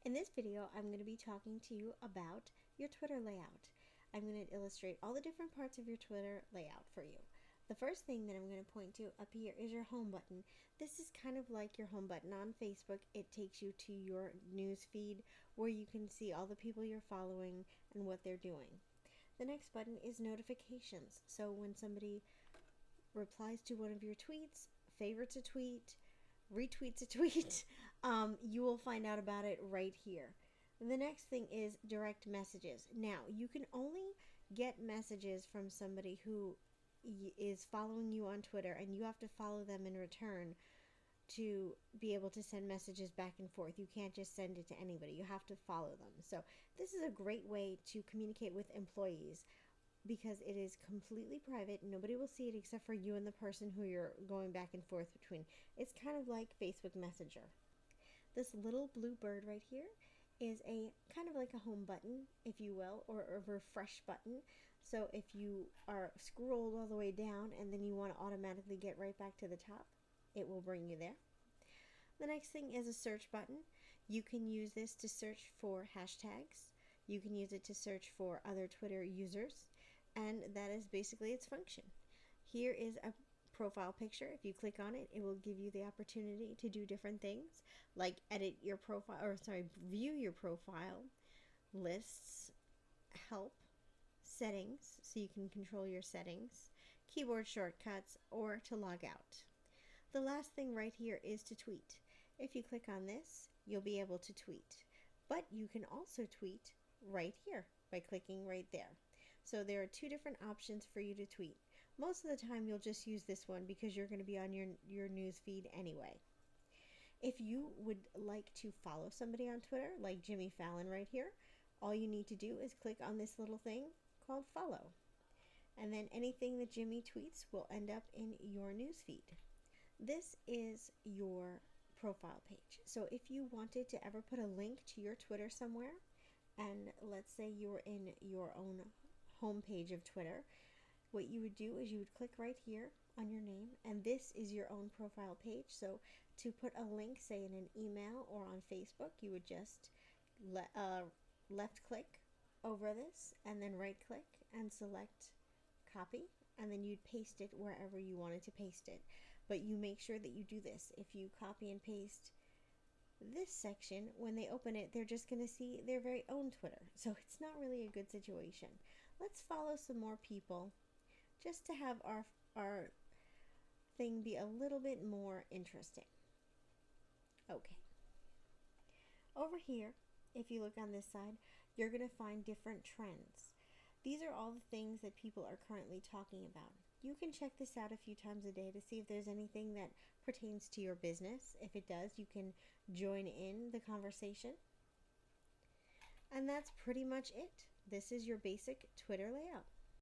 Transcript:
In this video, I'm going to be talking to you about your Twitter layout. I'm going to illustrate all the different parts of your Twitter layout for you. The first thing that I'm going to point to up here is your home button. This is kind of like your home button on Facebook. It takes you to your news feed where you can see all the people you're following and what they're doing. The next button is notifications. So when somebody replies to one of your tweets, favorites a tweet, retweets a tweet, you will find out about it right here. The next thing is direct messages. Now, you can only get messages from somebody who is following you on Twitter, and you have to follow them in return to be able to send messages back and forth. You can't just send it to anybody. You have to follow them. So this is a great way to communicate with employees because it is completely private. Nobody will see it except for you and the person who you're going back and forth between. It's kind of like Facebook Messenger. This little blue bird right here is a kind of like a home button, if you will, or a refresh button. So if you are scrolled all the way down and then you want to automatically get right back to the top, it will bring you there. The next thing is a search button. You can use this to search for hashtags. You can use it to search for other Twitter users, and that is basically its function. Here is a profile picture. If you click on it, it will give you the opportunity to do different things like edit your profile, view your profile, lists, help, settings, so you can control your settings, keyboard shortcuts, or to log out. The last thing right here is to tweet. If you click on this, you'll be able to tweet. But you can also tweet right here by clicking right there. So there are two different options for you to tweet. Most of the time you'll just use this one because you're going to be on your news feed anyway. If you would like to follow somebody on Twitter, like Jimmy Fallon right here, all you need to do is click on this little thing called follow. And then anything that Jimmy tweets will end up in your news feed. This is your profile page. So if you wanted to ever put a link to your Twitter somewhere, and let's say you were in your own homepage of Twitter, what you would do is you would click right here on your name, and this is your own profile page. So to put a link, say in an email or on Facebook, you would just left click over this and then right click and select copy, and then you'd paste it wherever you wanted to paste it. But you make sure that you do this. If you copy and paste this section, when they open it, they're just going to see their very own Twitter. So it's not really a good situation. Let's follow some more people just to have our thing be a little bit more interesting. Okay. Over here, if you look on this side, you're going to find different trends. These are all the things that people are currently talking about. You can check this out a few times a day to see if there's anything that pertains to your business. If it does, you can join in the conversation. And that's pretty much it. This is your basic Twitter layout.